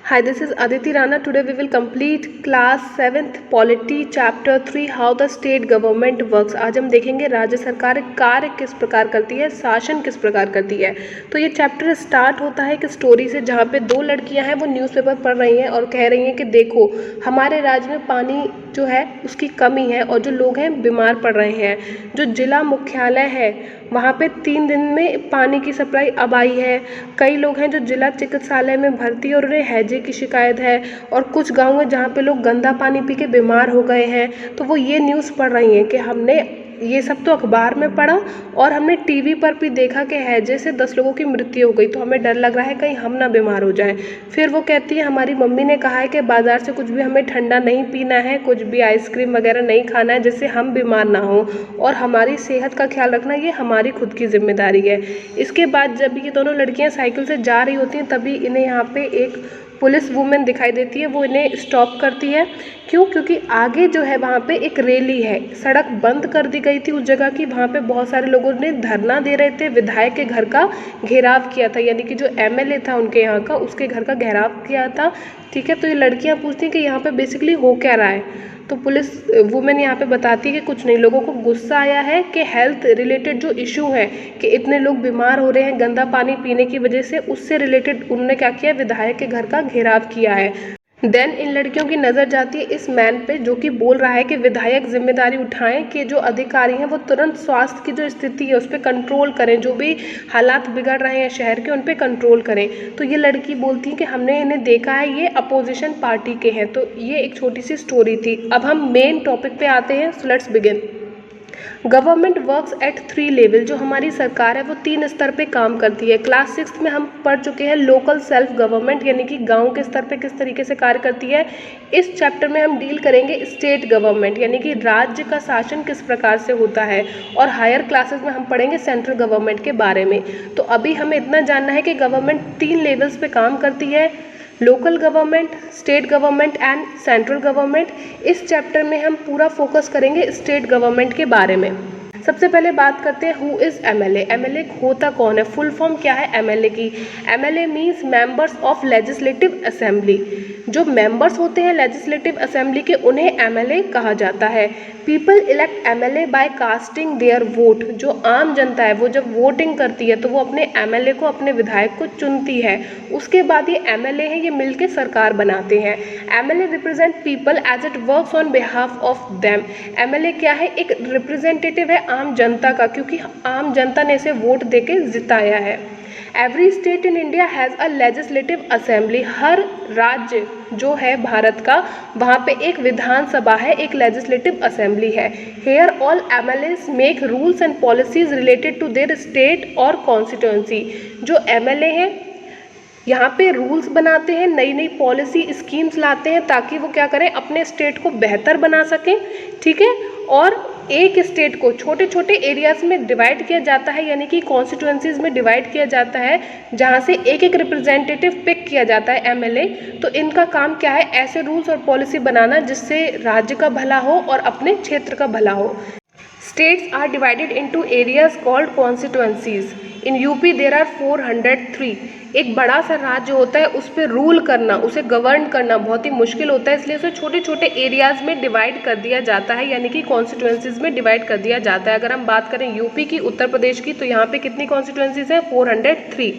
Hi, this is Aditi Rana. Today we will complete class 7th Polity Chapter 3 How the State Government Works. आज हम देखेंगे राज्य सरकार कार्य किस प्रकार करती है, शासन किस प्रकार करती है। तो ये चैप्टर स्टार्ट होता है एक स्टोरी से, जहाँ पे दो लड़कियां हैं वो न्यूज़पेपर पढ़ रही हैं और कह रही हैं कि देखो हमारे राज्य में पानी जो है उसकी कमी है और जो लोग हैं बीमार पड़ रहे हैं। जो जिला मुख्यालय है वहाँ पे 3 दिन में पानी की सप्लाई अब आई है। कई लोग हैं जो जिला चिकित्सालय में भर्ती और उन्हें हैजे की शिकायत है, और कुछ गाँव हैं जहाँ पे लोग गंदा पानी पी के बीमार हो गए हैं। तो वो ये न्यूज़ पढ़ रही हैं कि हमने ये सब तो अखबार में पढ़ा और हमने टीवी पर भी देखा कि हैजे से 10 लोगों की मृत्यु हो गई, तो हमें डर लग रहा है कहीं हम ना बीमार हो जाएं। फिर वो कहती है हमारी मम्मी ने कहा है कि बाज़ार से कुछ भी हमें ठंडा नहीं पीना है, कुछ भी आइसक्रीम वगैरह नहीं खाना है जिससे हम बीमार ना हो, और हमारी सेहत का ख्याल रखना ये हमारी खुद की जिम्मेदारी है। इसके बाद जब ये दोनों लड़कियां साइकिल से जा रही होती हैं तभी इन्हें यहाँ पे एक पुलिस वुमेन दिखाई देती है। वो इन्हें स्टॉप करती है। क्यों? क्योंकि आगे जो है वहाँ पे एक रैली है। सड़क बंद कर दी गई थी उस जगह की, वहाँ पे बहुत सारे लोगों ने धरना दे रहे थे, विधायक के घर का घेराव किया था, यानी कि जो एमएलए था उनके यहाँ का, उसके घर का घेराव किया था। ठीक है, तो ये लड़कियाँ पूछती हैं कि यहाँ पे बेसिकली हो क्या रहा है। तो पुलिस वुमेन यहाँ पे बताती है कि कुछ नहीं, लोगों को गुस्सा आया है कि हेल्थ रिलेटेड जो इशू है कि इतने लोग बीमार हो रहे हैं गंदा पानी पीने की वजह से, उससे रिलेटेड उन्होंने क्या किया, विधायक के घर का घेराव किया है। देन इन लड़कियों की नज़र जाती है इस मैन पे जो कि बोल रहा है कि विधायक जिम्मेदारी उठाएं कि जो अधिकारी हैं वो तुरंत स्वास्थ्य की जो स्थिति है उस पर कंट्रोल करें, जो भी हालात बिगड़ रहे हैं शहर के उन पे कंट्रोल करें। तो ये लड़की बोलती है कि हमने इन्हें देखा है, ये अपोजिशन पार्टी के हैं। तो ये एक छोटी सी स्टोरी थी। अब हम मेन टॉपिक पे आते हैं। So let's begin. Government works at 3 level. जो हमारी सरकार है वो 3 स्तर पे काम करती है। क्लास 6 में हम पढ़ चुके हैं लोकल सेल्फ गवर्नमेंट, यानी कि गांव के स्तर पे किस तरीके से कार्य करती है। इस चैप्टर में हम डील करेंगे स्टेट गवर्नमेंट, यानी कि राज्य का शासन किस प्रकार से होता है, और हायर क्लासेस में हम पढ़ेंगे सेंट्रल गवर्नमेंट के बारे में। तो अभी हमें इतना जानना है कि गवर्नमेंट 3 लेवल्स पे काम करती है, local government, state government and central government. इस चैप्टर में हम पूरा फोकस करेंगे स्टेट गवर्नमेंट के बारे में। सबसे पहले बात करते हैं हु इज़ एमएलए। एमएलए होता कौन है, फुल फॉर्म क्या है एमएलए की। MLA means members of legislative assembly. जो मेंबर्स होते हैं लेजिस्लेटिव असेंबली के उन्हें एमएलए कहा जाता है। People elect MLA by casting their vote. जो आम जनता है वो जब वोटिंग करती है तो वो अपने एमएलए को, अपने विधायक को चुनती है। उसके बाद ये एमएलए हैं, ये मिलकर सरकार बनाते हैं। MLA represent people as it works on behalf of them. MLA क्या है, एक रिप्रेजेंटेटिव है आम जनता का, क्योंकि आम जनता ने इसे वोट देके जिताया है। Every state in India has a legislative assembly. हर राज्य जो है भारत का, वहाँ पे एक विधानसभा है, एक लेजिस्लेटिव असेंबली है। Here all MLAs make rules and policies related to their state और कॉन्स्टिट्यूंसी। जो एमएलए हैं यहाँ पे रूल्स बनाते हैं, नई नई पॉलिसी स्कीम्स लाते हैं ताकि वो क्या करें, अपने स्टेट को बेहतर बना सकें। ठीक है, और एक स्टेट को छोटे छोटे एरियाज में डिवाइड किया जाता है, यानी कि कॉन्स्टिट्यूंसीज में डिवाइड किया जाता है, जहाँ से एक एक रिप्रेजेंटेटिव पिक किया जाता है एमएलए। तो इनका काम क्या है, ऐसे रूल्स और पॉलिसी बनाना जिससे राज्य का भला हो और अपने क्षेत्र का भला हो। States are divided into areas called constituencies. In UP there are 403. एक बड़ा सा राज्य होता है, उस पर रूल करना, उसे गवर्न करना बहुत ही मुश्किल होता है, इसलिए उसे छोटे छोटे एरियाज में डिवाइड कर दिया जाता है, यानी कि कॉन्स्टिट्यूंसीज में डिवाइड कर दिया जाता है। अगर हम बात करें यूपी की, उत्तर प्रदेश की, तो यहाँ पे कितनी कॉन्स्टिट्यूंसीज हैं, 403।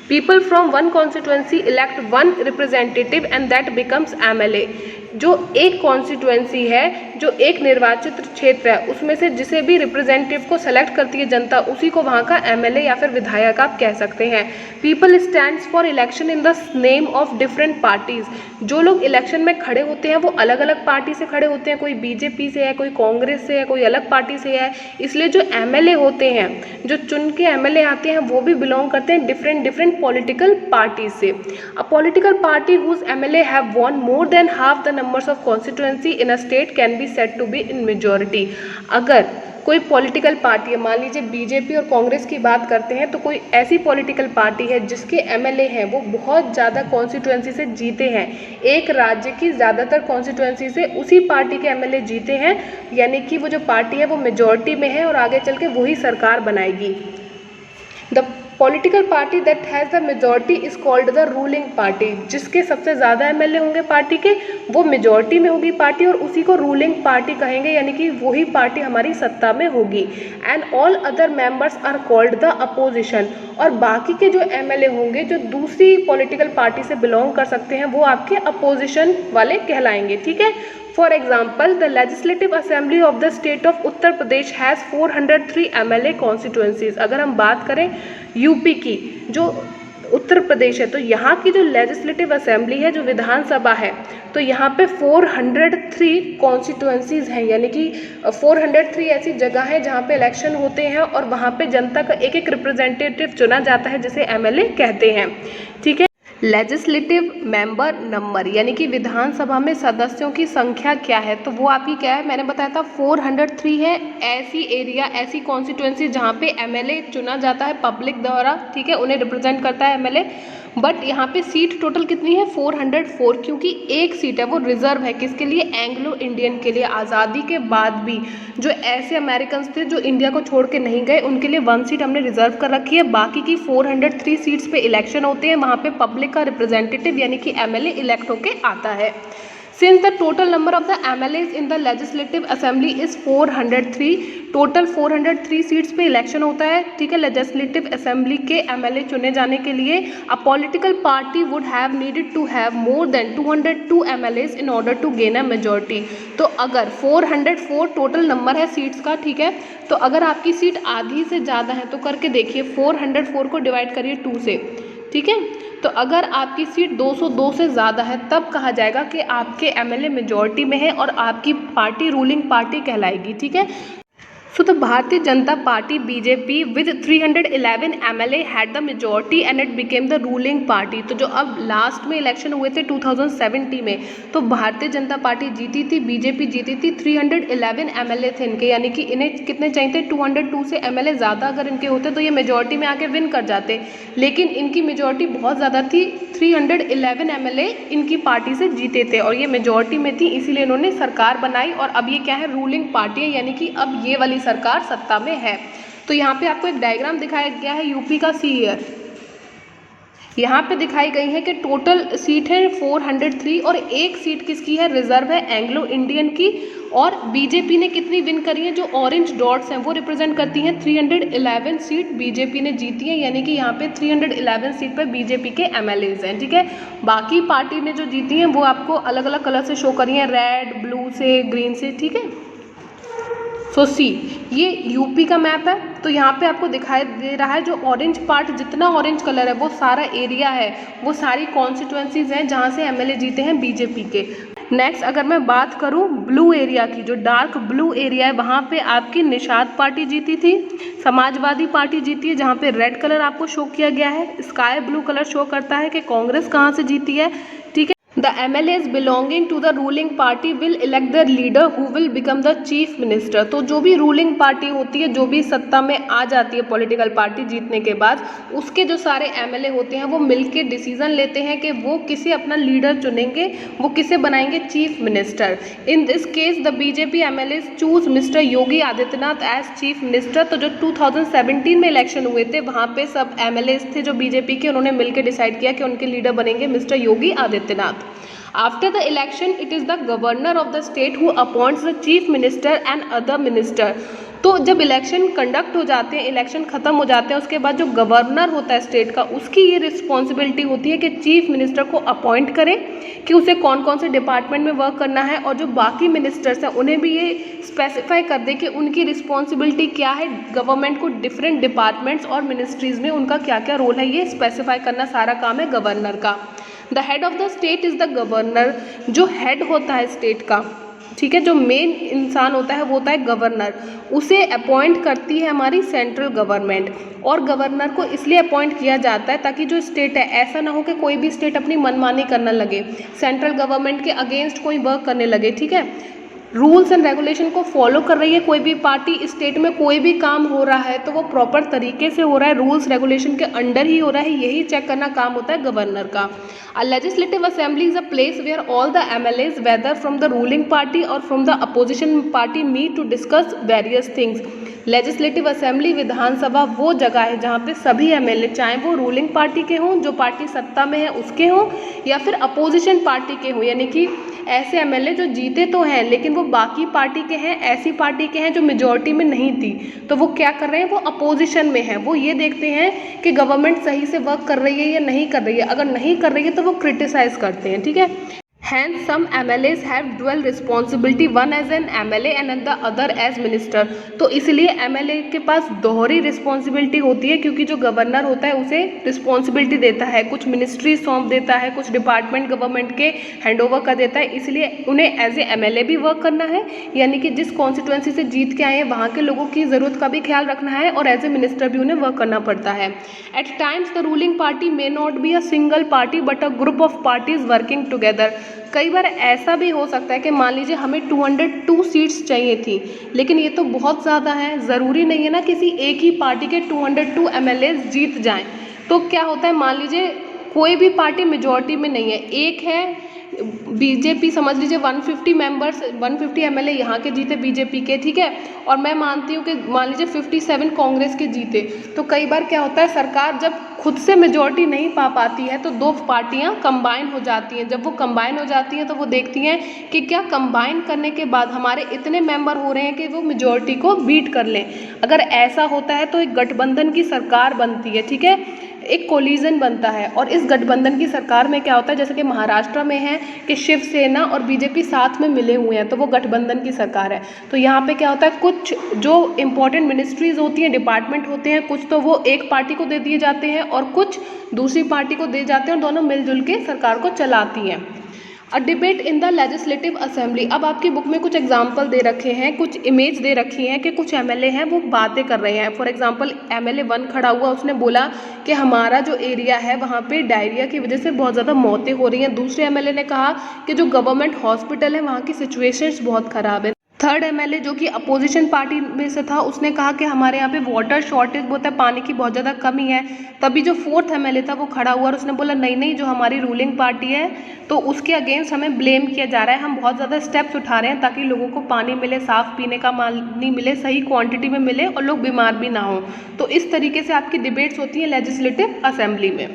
People from one constituency elect one representative and that becomes MLA. जो एक कॉन्स्टिट्यूंसी है, जो एक निर्वाचित क्षेत्र है, उसमें से जिसे भी रिप्रेजेंटेटिव को सेलेक्ट करती है जनता, उसी को वहाँ का एमएलए या फिर विधायक आप कह सकते हैं। People stands for election in the name of different parties. जो लोग इलेक्शन में खड़े होते हैं वो अलग अलग पार्टी से खड़े होते हैं, कोई बीजेपी से है, कोई कांग्रेस से है, कोई अलग पार्टी से है। इसलिए जो एमएलए होते हैं, जो चुन के एमएलए आते हैं, वो भी बिलोंग करते हैं डिफरेंट पॉलिटिकल पार्टी से। A political party whose MLA have won more than half the numbers of constituency in a state can be said to be in majority. अगर कोई पॉलिटिकल पार्टी है, मान लीजिए बीजेपी और कांग्रेस की बात करते हैं, तो कोई ऐसी पॉलिटिकल पार्टी है जिसके एमएलए हैं वो बहुत ज़्यादा कॉन्स्टिट्यूंसी से जीते हैं, एक राज्य की ज़्यादातर कॉन्स्टिट्यूंसी से उसी पार्टी के एमएलए जीते हैं, यानी कि वो जो पार्टी है वो मेजॉरिटी में है और आगे चल के वही सरकार बनाएगी। The political party that has the majority is called the ruling party. जिसके सबसे ज़्यादा एमएलए होंगे पार्टी के, वो मेजॉरिटी में होगी पार्टी और उसी को रूलिंग पार्टी कहेंगे, यानी कि वही पार्टी हमारी सत्ता में होगी। And all other members are called the opposition. और बाकी के जो एमएलए होंगे जो दूसरी पॉलिटिकल पार्टी से बिलोंग कर सकते हैं वो आपके अपोजिशन वाले कहलाएंगे, ठीक है। For example, the legislative assembly of the state of Uttar Pradesh has 403 MLA constituencies. अगर हम बात करें यूपी की, जो उत्तर प्रदेश है, तो यहाँ की जो लेजिस्लेटिव असेंबली है, जो विधानसभा है, तो यहाँ पे 403 कॉन्स्टिट्यूंसीज हैं, यानी कि 403 ऐसी जगह है जहाँ पे इलेक्शन होते हैं और वहाँ पे जनता का एक एक रिप्रेजेंटेटिव चुना जाता है, जिसे एमएलए कहते हैं, ठीक है। लेजिस्लेटिव मेंबर नंबर, यानी कि विधानसभा में सदस्यों की संख्या क्या है, तो वो आपकी क्या है, मैंने बताया था 403 है। ऐसी एरिया, ऐसी कॉन्स्टिट्यूंसी जहाँ पे एमएलए चुना जाता है पब्लिक द्वारा, ठीक है, उन्हें रिप्रेजेंट करता है एमएलए। बट यहाँ पे सीट टोटल कितनी है, 404, क्योंकि एक सीट है वो रिजर्व है, किसके लिए, एंग्लो इंडियन के लिए। आज़ादी के बाद भी जो ऐसे अमेरिकन थे जो इंडिया को छोड़ के नहीं गए, उनके लिए 1 सीट हमने रिजर्व कर रखी है। बाकी की 403 सीट्स पे इलेक्शन होते हैं, वहाँ पे पब्लिक का रिप्रेजेंटेटिव यानी कि एमएलए इलेक्ट होके आता है। Since the total number of the MLAs in the Legislative Assembly is 403, total 403 seats पे इलेक्शन होता है, ठीक है, लेजिस्लेटिव असेंबली के एमएलए चुने जाने के लिए। A political party would have needed to have more than 202 MLAs in order to gain a majority. तो अगर 404 टोटल नंबर है सीट्स का, ठीक है, तो अगर आपकी सीट आधी से ज़्यादा है तो करके देखिए, 404 को डिवाइड करिए 2 से, ठीक है। तो अगर आपकी सीट 202 से ज़्यादा है तब कहा जाएगा कि आपके एमएलए मेजॉरिटी में है और आपकी पार्टी रूलिंग पार्टी कहलाएगी, ठीक है। So the Bharatiya Janata party BJP with 311 MLA had the majority and it became the ruling party. तो जो अब लास्ट में इलेक्शन हुए थे 2070 में, तो भारतीय जनता पार्टी जीती थी, बीजेपी जीती थी, 311 एमएलए थे इनके, यानी कि इन्हें कितने चाहिए थे, 202 से एमएलए ज़्यादा अगर इनके होते तो ये मेजॉरिटी में आके विन कर जाते, लेकिन इनकी मेजॉरिटी बहुत ज़्यादा थी, 311 एमएलए इनकी पार्टी से जीते थे और ये मेजॉरिटी में थी, इसीलिए इन्होंने सरकार बनाई और अब ये क्या है, रूलिंग पार्टी है, यानी कि अब ये वाली सरकार सत्ता में है। तो यहाँ पे आपको एक डायग्राम दिखाया गया है यूपी का, सी ईयर, यहाँ पे दिखाई गई है कि टोटल सीट है 403 और एक सीट किसकी है, रिजर्व है, एंग्लो इंडियन की। और बीजेपी ने कितनी विन करी है, जो ऑरेंज डॉट्स हैं वो रिप्रेजेंट करती हैं 311 सीट बीजेपी ने जीती है, यानी कि यहाँ पे 311 सीट पर बीजेपी के एमएलएज हैं, ठीक है। बाकी पार्टी ने जो जीती हैं वो आपको अलग अलग कलर से शो करी हैं, रेड, ब्लू से, ग्रीन से, ठीक है। सो सी, ये यूपी का मैप है, तो यहाँ पे आपको दिखाई दे रहा है जो ऑरेंज पार्ट, जितना ऑरेंज कलर है वो सारा एरिया है, वो सारी कॉन्स्टिट्यूंसीज हैं जहाँ से एमएलए जीते हैं बीजेपी के। नेक्स्ट अगर मैं बात करूँ ब्लू एरिया की, जो डार्क ब्लू एरिया है, वहाँ पे आपकी निषाद पार्टी जीती थी, समाजवादी पार्टी जीती है, जहाँ पे रेड कलर आपको शो किया गया है, स्काई ब्लू कलर शो करता है कि कांग्रेस कहाँ से जीती है, ठीक है। The MLAs belonging to the ruling party will elect their leader who will become the chief minister। तो जो भी रूलिंग पार्टी होती है, जो भी सत्ता में आ जाती है पॉलिटिकल पार्टी जीतने के बाद, उसके जो सारे एमएलए होते हैं वो मिलके डिसीजन लेते हैं कि वो किसे अपना लीडर चुनेंगे, वो किसे बनाएंगे chief minister. In this case the BJP MLAs choose mister Yogi Adityanath as chief minister. तो जो 2017 में इलेक्शन हुए थे वहाँ पे सब एमएलएज थे जो बीजेपी के, उन्होंने मिलकर डिसाइड किया कि उनके लीडर बनेंगे mister Yogi Adityanath. After the election, it is the governor of the state who appoints the chief minister and other minister। तो जब इलेक्शन कंडक्ट हो जाते हैं, इलेक्शन ख़त्म हो जाते हैं, उसके बाद जो गवर्नर होता है स्टेट का, उसकी ये रिस्पॉन्सिबिलिटी होती है कि चीफ मिनिस्टर को अपॉइंट करे कि उसे कौन कौन से डिपार्टमेंट में वर्क करना है, और जो बाकी मिनिस्टर्स हैं उन्हें भी ये स्पेसिफाई कर दे कि उनकी रिस्पॉन्सिबिलिटी क्या है, गवर्नमेंट को डिफरेंट डिपार्टमेंट्स और मिनिस्ट्रीज़ में उनका क्या क्या रोल है, ये स्पेसिफाई करना सारा काम है गवर्नर का। The head of the state is the governor. जो हेड होता है स्टेट का, ठीक है, जो मेन इंसान होता है वो होता है गवर्नर, उसे अपॉइंट करती है हमारी सेंट्रल गवर्नमेंट। और गवर्नर को इसलिए अपॉइंट किया जाता है ताकि जो स्टेट है, ऐसा ना हो कि कोई भी स्टेट अपनी मनमानी करने लगे, सेंट्रल गवर्नमेंट के अगेंस्ट कोई वर्क करने लगे, ठीक है। रूल्स एंड रेगुलेशन को फॉलो कर रही है कोई भी पार्टी, स्टेट में कोई भी काम हो रहा है तो वो प्रॉपर तरीके से हो रहा है, रूल्स रेगुलेशन के अंडर ही हो रहा है, यही चेक करना काम होता है गवर्नर का। A legislative assembly is a place where all the MLAs whether from the ruling party और from the opposition party meet to discuss various things. Legislative assembly विधानसभा वो जगह है जहाँ पे सभी एमएलए, चाहे वो रूलिंग पार्टी के हों, जो पार्टी सत्ता में है उसके हों, या फिर अपोजिशन पार्टी के हों, यानी कि ऐसे एमएलए जो जीते तो हैं लेकिन वो बाकी पार्टी के हैं, ऐसी पार्टी के हैं जो मेजॉरिटी में नहीं थी, तो वो क्या कर रहे हैं, वो अपोजिशन में है, वो ये देखते हैं कि गवर्नमेंट सही से वर्क कर रही है या नहीं कर रही है, अगर नहीं कर रही है तो वो क्रिटिसाइज करते हैं, ठीक है। Hence, some MLAs have dual responsibility, one as an MLA and the other as minister। तो इसलिए MLA के पास दोहरी रिस्पॉन्सिबिलिटी होती है, क्योंकि जो गवर्नर होता है उसे रिस्पॉन्सिबिलिटी देता है, कुछ मिनिस्ट्री सौंप देता है, कुछ डिपार्टमेंट गवर्नमेंट के हैंड ओवर कर देता है, इसलिए उन्हें एज ए MLA भी वर्क करना है, यानी कि जिस कॉन्स्टिट्यूंसी से जीत के आए हैं वहाँ के लोगों की ज़रूरत का भी ख्याल रखना है, और एज ए मिनिस्टर भी उन्हें वर्क करना पड़ता है। At times the ruling party may not be a single party but a group of parties working together. कई बार ऐसा भी हो सकता है कि मान लीजिए हमें 202 सीट्स चाहिए थी, लेकिन ये तो बहुत ज़्यादा है, ज़रूरी नहीं है ना किसी एक ही पार्टी के 202 MLAs जीत जाएं। तो क्या होता है, मान लीजिए कोई भी पार्टी मेजॉरिटी में नहीं है, एक है बीजेपी, समझ लीजिए 150 मेंबर्स, 150 MLA यहाँ के जीते बीजेपी के, ठीक है, और मैं मानती हूँ कि मान लीजिए 57 कांग्रेस के जीते, तो कई बार क्या होता है, सरकार जब खुद से मेजॉरिटी नहीं पा पाती है तो दो पार्टियां कंबाइन हो जाती हैं। जब वो कंबाइन हो जाती हैं तो वो देखती हैं कि क्या कंबाइन करने के बाद हमारे इतने मेंबर हो रहे हैं कि वो मेजॉरिटी को बीट कर लें। अगर ऐसा होता है तो एक गठबंधन की सरकार बनती है, ठीक है, एक कोलिजन बनता है, और इस गठबंधन की सरकार में क्या होता है, जैसे कि महाराष्ट्र में है कि शिवसेना और बीजेपी साथ में मिले हुए हैं, तो वो गठबंधन की सरकार है। तो यहाँ पे क्या होता है, कुछ जो इंपॉर्टेंट मिनिस्ट्रीज होती हैं, डिपार्टमेंट होते हैं, कुछ तो वो एक पार्टी को दे दिए जाते हैं और कुछ दूसरी पार्टी को दे जाते हैं, और दोनों मिलजुल के सरकार को चलाती हैं। A debate in the legislative assembly. अब आपकी बुक में कुछ एग्जाम्पल दे रखे हैं, कुछ इमेज दे रखी हैं कि कुछ MLA हैं वो बातें कर रहे हैं। फॉर एग्जाम्पल MLA 1 खड़ा हुआ, उसने बोला कि हमारा जो एरिया है वहाँ पे डायरिया की वजह से बहुत ज़्यादा मौतें हो रही हैं। दूसरे MLA ने कहा कि जो गवर्नमेंट हॉस्पिटल है वहाँ की सिचुएशंस बहुत ख़राब है। थर्ड MLA जो कि अपोजिशन पार्टी में से था, उसने कहा कि हमारे यहाँ पे वाटर शॉर्टेज बहुत है, पानी की बहुत ज़्यादा कमी है। तभी जो फोर्थ MLA था वो खड़ा हुआ और उसने बोला नहीं नहीं, जो हमारी रूलिंग पार्टी है तो उसके अगेंस्ट हमें ब्लेम किया जा रहा है, हम बहुत ज़्यादा स्टेप्स उठा रहे हैं ताकि लोगों को पानी मिले, साफ़ पीने का पानी मिले, सही क्वान्टिटी में मिले और लोग बीमार भी ना हों। तो इस तरीके से आपकी डिबेट्स होती हैं लेजिस्लेटिव असेंबली में।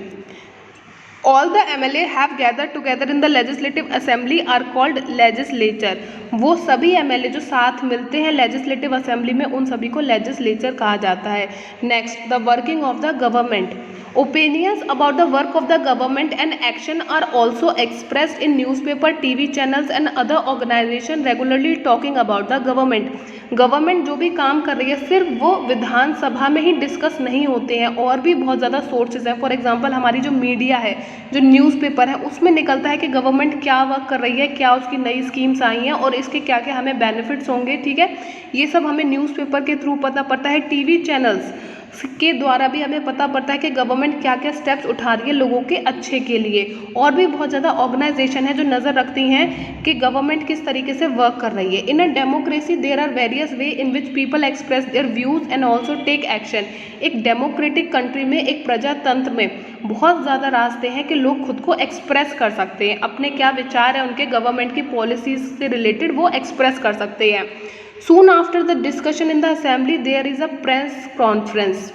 All the MLA have gathered together in the legislative assembly are called legislature। वो सभी MLA जो साथ मिलते हैं लेजिस्लेटिव असेंबली में, उन सभी को लेजिस्लेचर कहा जाता है। Next, the working of the government. Opinions about the work of the government and action are also expressed in newspaper, TV channels and other organization regularly talking about the government। Government जो भी काम कर रही है सिर्फ वो विधानसभा में ही discuss नहीं होते हैं, और भी बहुत ज़्यादा सोर्सेज हैं। फॉर एग्जांपल हमारी जो मीडिया है, जो न्यूज़पेपर है, उसमें निकलता है कि गवर्नमेंट क्या वर्क कर रही है, क्या उसकी नई स्कीम्स आई हैं और इसके क्या क्या हमें बेनिफिट्स होंगे, ठीक है, ये सब हमें न्यूज़पेपर के थ्रू पता पड़ता है। TV चैनल्स के द्वारा भी हमें पता पड़ता है कि गवर्नमेंट क्या क्या स्टेप्स उठा रही है लोगों के अच्छे के लिए। और भी बहुत ज़्यादा ऑर्गेनाइजेशन है जो नज़र रखती हैं कि गवर्नमेंट किस तरीके से वर्क कर रही है। In a democracy there are various way in which people express their views and also take action. एक डेमोक्रेटिक कंट्री में, एक प्रजातंत्र में बहुत ज़्यादा रास्ते हैं कि लोग खुद को एक्सप्रेस कर सकते हैं, अपने क्या विचार है उनके गवर्नमेंट की पॉलिसीज से रिलेटेड वो एक्सप्रेस कर सकते हैं। Soon after the discussion in the assembly there is a press conference।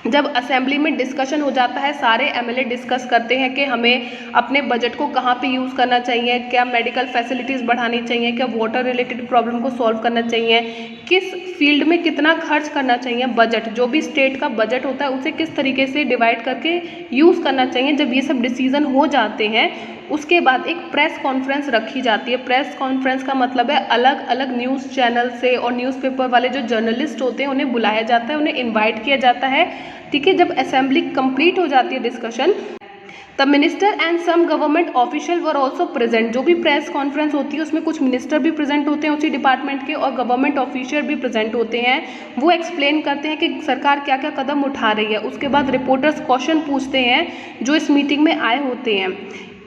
जब असेंबली में डिस्कशन हो जाता है, सारे MLA डिस्कस करते हैं कि हमें अपने बजट को कहाँ पे यूज़ करना चाहिए, क्या मेडिकल फैसिलिटीज़ बढ़ानी चाहिए, क्या वाटर रिलेटेड प्रॉब्लम को सॉल्व करना चाहिए, किस फील्ड में कितना खर्च करना चाहिए, बजट जो भी स्टेट का बजट होता है उसे किस तरीके से डिवाइड करके यूज़ करना चाहिए। जब ये सब डिसीजन हो जाते हैं उसके बाद एक प्रेस कॉन्फ्रेंस रखी जाती है। प्रेस कॉन्फ्रेंस का मतलब है अलग अलग न्यूज़ चैनल से और न्यूज़पेपर वाले जो जर्नलिस्ट होते हैं उन्हें बुलाया जाता है, उन्हें इनवाइट किया जाता है, ठीक है। जब असेंबली कंप्लीट हो जाती है discussion, the minister and some government official were also present. जो भी प्रेस कॉन्फ्रेंस होती है उसमें कुछ मिनिस्टर भी प्रेजेंट होते हैं उसी डिपार्टमेंट के, और गवर्नमेंट ऑफिशियल भी प्रेजेंट होते हैं। वो एक्सप्लेन करते हैं कि सरकार क्या क्या कदम उठा रही है। उसके बाद रिपोर्टर्स क्वेश्चन पूछते हैं जो इस मीटिंग में आए होते हैं।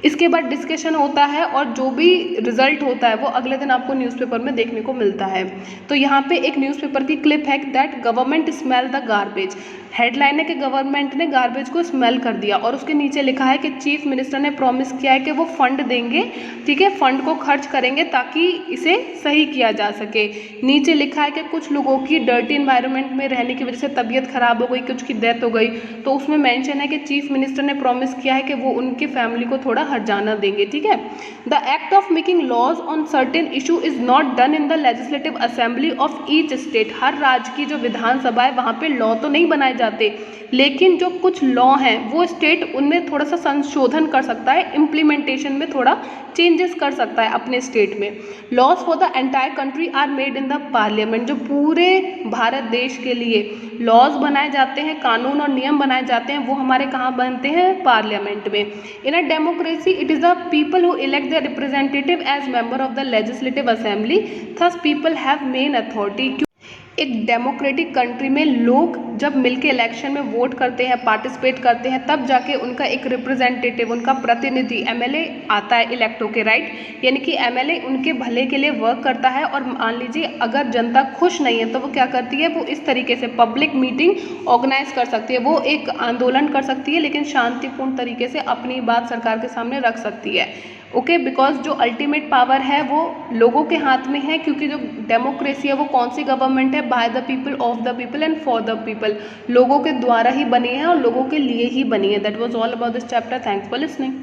इसके बाद डिस्कशन होता है और जो भी रिजल्ट होता है वो अगले दिन आपको न्यूज़पेपर में देखने को मिलता है। तो यहाँ पे एक न्यूज़पेपर की क्लिप है that government smell the garbage. Headline है कि गवर्नमेंट ने गार्बेज को स्मेल कर दिया और उसके नीचे लिखा है कि चीफ मिनिस्टर ने प्रॉमिस किया है कि वो फंड देंगे, ठीक है, फंड को खर्च करेंगे ताकि इसे सही किया जा सके। नीचे लिखा है कि कुछ लोगों की डर्टी इन्वायरमेंट में रहने की वजह से तबीयत खराब हो गई, कुछ की डेथ हो गई, तो उसमें मेंशन है कि चीफ मिनिस्टर ने प्रॉमिस किया है कि वो उनकी फैमिली को थोड़ा हर्जाना देंगे, ठीक है। The act of making laws on certain issue is not done in the legislative assembly of each state. हर राज्य की जो विधानसभा है वहाँ पे लॉ तो नहीं बनाए जाते, लेकिन जो कुछ लॉ हैं वो स्टेट उनमें थोड़ा सा संशोधन कर सकता है, इम्प्लीमेंटेशन में थोड़ा चेंजेस कर सकता है अपने स्टेट में। Laws for the entire country are made in the parliament. जो पूरे भारत देश के लिए लॉज बनाए जाते हैं, कानून और नियम बनाए जाते हैं, वो हमारे कहाँ बनते हैं? पार्लियामेंट में। In a democracy it is the people who elect the representative as member of the legislative assembly, thus people have main authority. एक डेमोक्रेटिक कंट्री में लोग जब मिलके इलेक्शन में वोट करते हैं, पार्टिसिपेट करते हैं, तब जाके उनका एक रिप्रेजेंटेटिव, उनका प्रतिनिधि एमएलए आता है इलेक्ट होके, राइट। यानी कि एमएलए उनके भले के लिए वर्क करता है। और मान लीजिए अगर जनता खुश नहीं है तो वो क्या करती है, वो इस तरीके से पब्लिक मीटिंग ऑर्गेनाइज कर सकती है, वो एक आंदोलन कर सकती है, लेकिन शांतिपूर्ण तरीके से अपनी बात सरकार के सामने रख सकती है। ओके, बिकॉज जो अल्टीमेट पावर है वो लोगों के हाथ में है, क्योंकि जो डेमोक्रेसी है वो कौन सी गवर्नमेंट है? By the people, of the people and for the people. लोगों के द्वारा ही बनी है और लोगों के लिए ही बनी है। That was all about this chapter. Thanks for listening.